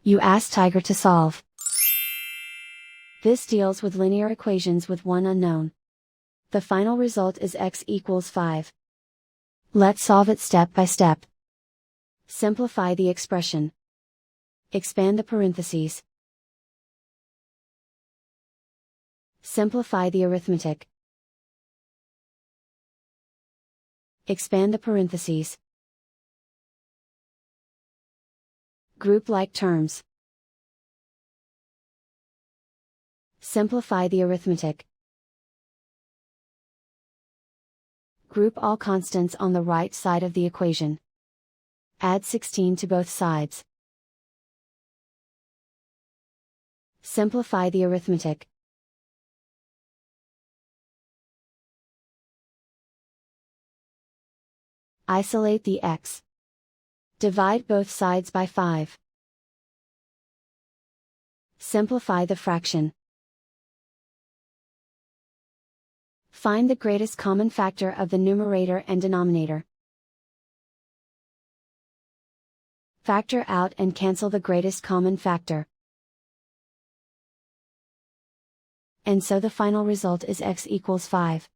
You ask Tiger to solve. This deals with linear equations with one unknown. The final result is x equals 5. Let's solve it step by step. Simplify the expression. Expand the parentheses. Simplify the arithmetic. Expand the parentheses. Group like terms. Simplify the arithmetic. Group all constants on the right side of the equation. Add 16 to both sides. Simplify the arithmetic. Isolate the x. Divide both sides by 5. Simplify the fraction. Find the greatest common factor of the numerator and denominator. Factor out and cancel the greatest common factor. And so the final result is x equals 5.